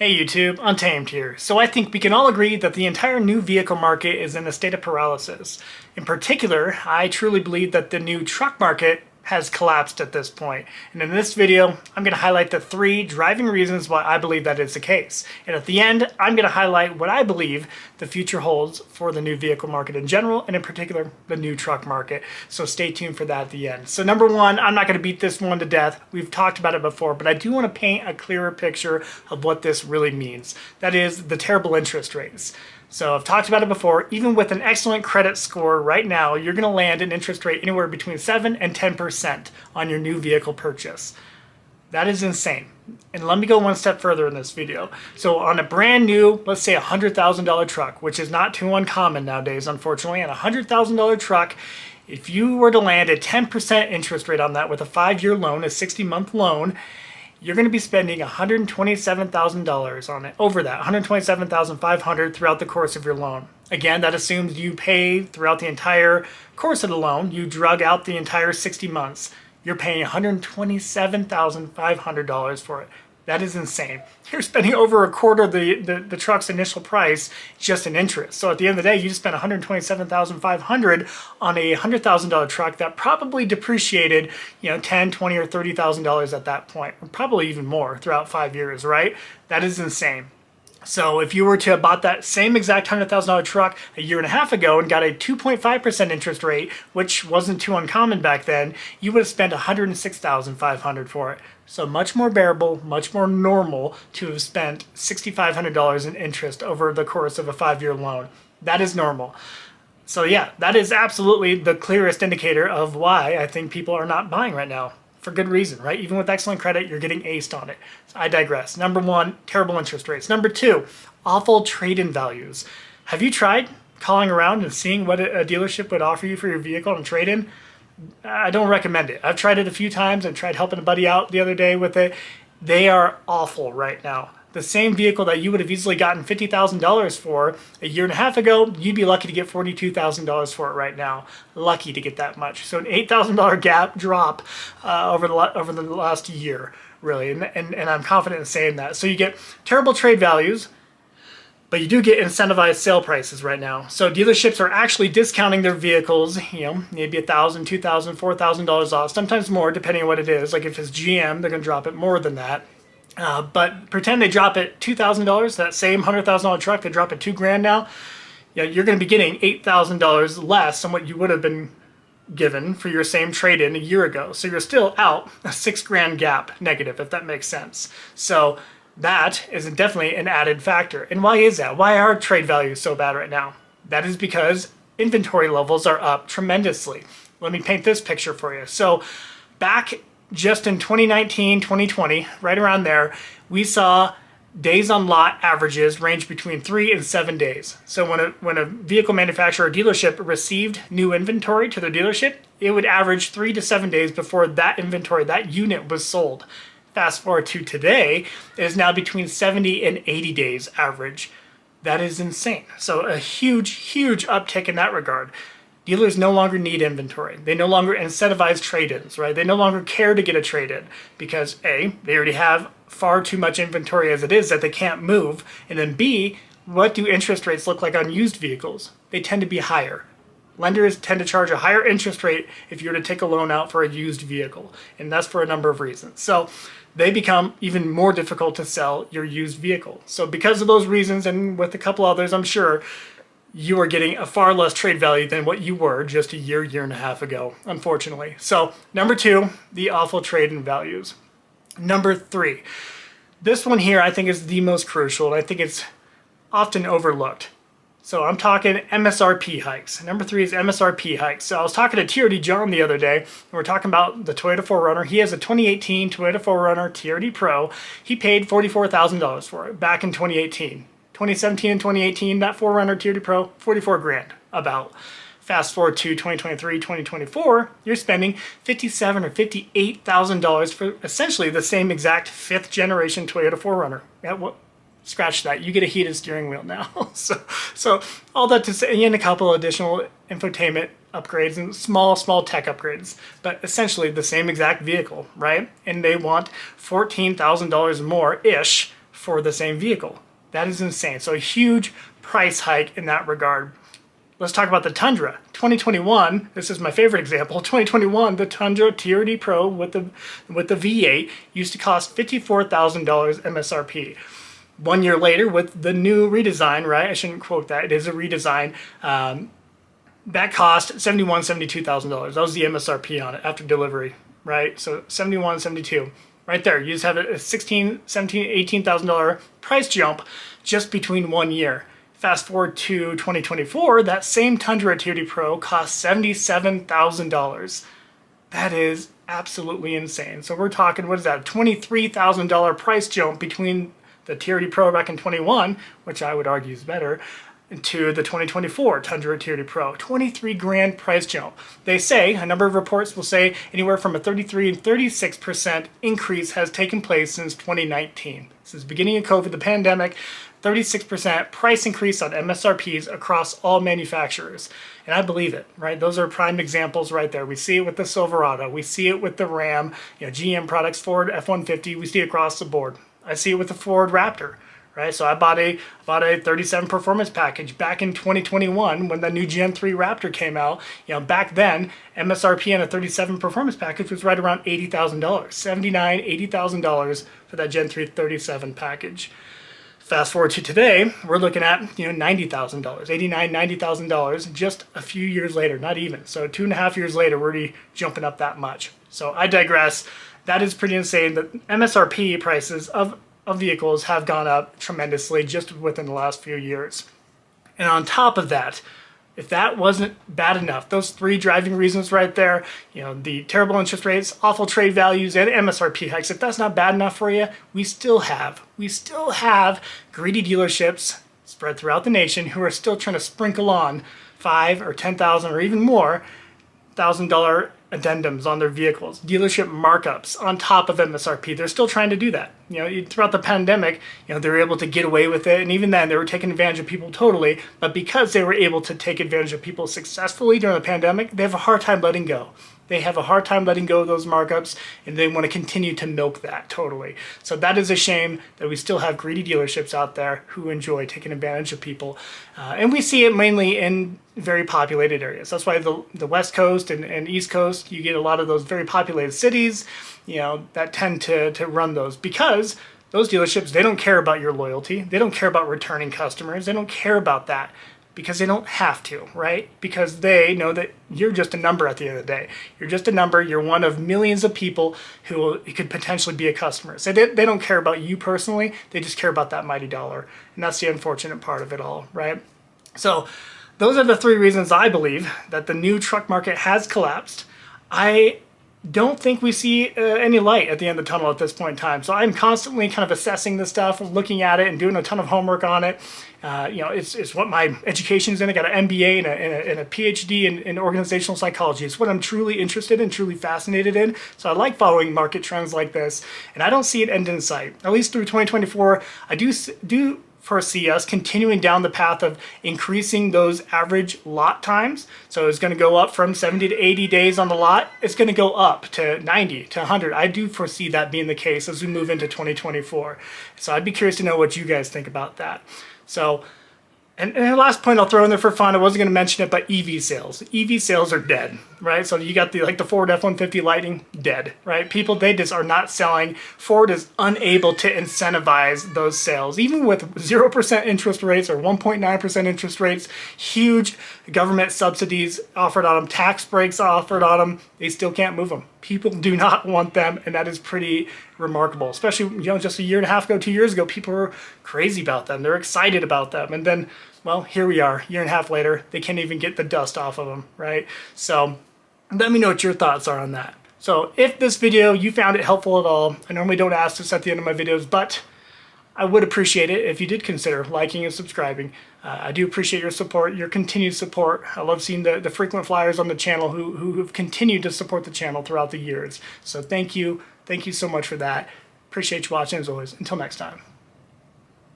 Hey YouTube, Untamed here. So I think we can all agree that the entire new vehicle market is in a state of paralysis. In particular, I truly believe that the new truck market has collapsed at this point. And in this video, I'm going to highlight the 3 driving reasons why I believe that is the case. And at the end, I'm going to highlight what I believe the future holds for the new vehicle market in general, and in particular, the new truck market. So stay tuned for that at the end. So number 1, I'm not going to beat this one to death. We've talked about it before, but I do want to paint a clearer picture of what this really means. That is the terrible interest rates. So I've talked about it before, even with an excellent credit score right now, you're going to land an interest rate anywhere between 7 and 10% on your new vehicle purchase. That is insane. And let me go one step further in this video. So on a brand new, let's say $100,000 truck, which is not too uncommon nowadays, unfortunately, on a $100,000 truck, if you were to land a 10% interest rate on that with a 5-year loan, a 60-month loan, you're going to be spending $127,000 on it, over that, $127,500 throughout the course of your loan. Again, that assumes you pay throughout the entire course of the loan. You drug out the entire 60 months. You're paying $127,500 for it. That is insane. You're spending over a quarter of the truck's initial price just in interest. So at the end of the day, you just spent $127,500 on a $100,000 truck that probably depreciated, $10,000, $20,000, or $30,000 at that point, or probably even more throughout 5 years, right? That is insane. So if you were to have bought that same exact $100,000 truck a year and a half ago and got a 2.5% interest rate, which wasn't too uncommon back then, you would have spent $106,500 for it. So much more bearable, much more normal to have spent $6,500 in interest over the course of a 5-year loan. That is normal. So yeah, that is absolutely the clearest indicator of why I think people are not buying right now. For good reason, right? Even with excellent credit, you're getting aced on it. So I digress. Number 1, terrible interest rates. Number 2, awful trade-in values. Have you tried calling around and seeing what a dealership would offer you for your vehicle on trade-in? I don't recommend it. I've tried it a few times. I tried helping a buddy out the other day with it. They are awful right now. The same vehicle that you would have easily gotten $50,000 for a year and a half ago, you'd be lucky to get $42,000 for it right now. Lucky to get that much. So an $8,000 gap drop over the last year, really. And I'm confident in saying that. So you get terrible trade values, but you do get incentivized sale prices right now. So dealerships are actually discounting their vehicles, maybe $1,000, $2,000, $4,000 off, sometimes more, depending on what it is. Like if it's GM, they're going to drop it more than that. But pretend they drop it $2,000, that same $100,000 truck, they drop it $2,000 now. You're going to be getting $8,000 less than what you would have been given for your same trade-in a year ago. So you're still out a $6,000 gap negative, if that makes sense. So that is definitely an added factor. And why is that? Why are trade values so bad right now? That is because inventory levels are up tremendously. Let me paint this picture for you. So back just in 2019, 2020, right around there, we saw days on lot averages range between 3 and 7 days. So when a vehicle manufacturer or dealership received new inventory to their dealership, it would average 3 to 7 days before that inventory, that unit was sold. Fast forward to today, it is now between 70 and 80 days average. That is insane. So a huge, huge uptick in that regard. Dealers no longer need inventory. They no longer incentivize trade-ins, right? They no longer care to get a trade-in because A, they already have far too much inventory as it is that they can't move. And then B, what do interest rates look like on used vehicles? They tend to be higher. Lenders tend to charge a higher interest rate if you were to take a loan out for a used vehicle. And that's for a number of reasons. So they become even more difficult to sell your used vehicle. So because of those reasons, and with a couple others, I'm sure, you are getting a far less trade value than what you were just a year and a half ago, unfortunately. So number 2, the awful trade-in values. Number 3, this one here I think is the most crucial, and I think it's often overlooked. So I'm talking MSRP hikes. Number 3 is MSRP hikes. So I was talking to TRD John the other day, and we're talking about the Toyota 4Runner. He has a 2018 Toyota 4Runner TRD Pro. He paid $44,000 for it back in 2018. 2017 and 2018, that 4Runner TRD Pro, $44,000 about. Fast forward to 2023, 2024, you're spending $57,000 or $58,000 for essentially the same exact 5th generation Toyota 4Runner. Scratch that, you get a heated steering wheel now. so all that to say, and a couple additional infotainment upgrades and small tech upgrades, but essentially the same exact vehicle, right? And they want $14,000 more-ish for the same vehicle. That is insane. So a huge price hike in that regard. Let's talk about the Tundra. 2021, this is my favorite example. 2021, the Tundra TRD Pro with the V8 used to cost $54,000 MSRP. 1 year later, with the new redesign, right? I shouldn't quote that. It is a redesign. That cost $72,000. That was the MSRP on it after delivery, right? So $71,000, $72,000. Right there, you just have a $16,000, $17,000, $18,000 price jump just between 1 year. Fast forward to 2024, that same Tundra TRD Pro costs $77,000. That is absolutely insane. So we're talking, what is that, $23,000 price jump between the TRD Pro back in 21, which I would argue is better, to the 2024 Tundra TRD Pro. 23 grand price jump. They say, a number of reports will say anywhere from a 33 and 36% increase has taken place since 2019. Since the beginning of COVID, the pandemic, 36% price increase on MSRPs across all manufacturers. And I believe it, right? Those are prime examples right there. We see it with the Silverado. We see it with the Ram, GM products, Ford F-150. We see it across the board. I see it with the Ford Raptor. Right, so I bought a 37 performance package back in 2021 when the new Gen 3 Raptor came out. Back then, MSRP on a 37 performance package was right around $80,000, $79,000, $80,000 for that Gen 3 37 package. Fast forward to today, we're looking at $90,000, $89,000, $90,000 just a few years later, not even. So 2.5 years later, we're already jumping up that much. So I digress. That is pretty insane. The MSRP prices of vehicles have gone up tremendously just within the last few years. And on top of that, if that wasn't bad enough, those three driving reasons right there, the terrible interest rates, awful trade values, and MSRP hikes, if that's not bad enough for you, we still have greedy dealerships spread throughout the nation who are still trying to sprinkle on $5,000 or $10,000 or even more $1,000 addendums on their vehicles, dealership markups on top of MSRP. They're still trying to do that. Throughout the pandemic, they were able to get away with it, and even then they were taking advantage of people totally, but because they were able to take advantage of people successfully during the pandemic, they have a hard time letting go. They have a hard time letting go of those markups, and they want to continue to milk that totally. So that is a shame that we still have greedy dealerships out there who enjoy taking advantage of people. And we see it mainly in very populated areas. That's why the West Coast and East Coast, you get a lot of those very populated cities, that tend to run those, because those dealerships, they don't care about your loyalty. They don't care about returning customers. They don't care about that. Because they don't have to, right? Because they know that you're just a number at the end of the day. You're just a number. You're one of millions of people who could potentially be a customer. So they don't care about you personally. They just care about that mighty dollar. And that's the unfortunate part of it all, right? So those are the three reasons I believe that the new truck market has collapsed. I don't think we see any light at the end of the tunnel at this point in time. So I'm constantly kind of assessing this stuff, looking at it and doing a ton of homework on it. It's what my education's in. I got an MBA and a PhD in organizational psychology. It's what I'm truly interested in, truly fascinated in. So I like following market trends like this, and I don't see it end in sight. At least through 2024, I do foresee us continuing down the path of increasing those average lot times. So it's going to go up from 70 to 80 days on the lot. It's going to go up to 90 to 100. I do foresee that being the case as we move into 2024. So I'd be curious to know what you guys think about that. So, and the last point I'll throw in there for fun, I wasn't going to mention it, but EV sales. EV sales are dead, right? So you got the Ford F-150 Lightning, dead, right? People, they just are not selling. Ford is unable to incentivize those sales. Even with 0% interest rates or 1.9% interest rates, huge government subsidies offered on them, tax breaks offered on them, they still can't move them. People do not want them, and that is pretty remarkable. Especially, just a year and a half ago, 2 years ago, people were crazy about them. They're excited about them. And then, well, here we are, a year and a half later, they can't even get the dust off of them, right? So let me know what your thoughts are on that. So if this video, you found it helpful at all, I normally don't ask this at the end of my videos, but I would appreciate it if you did consider liking and subscribing. I do appreciate your support, your continued support. I love seeing the frequent flyers on the channel who have continued to support the channel throughout the years. So thank you so much for that. Appreciate you watching as always. Until next time.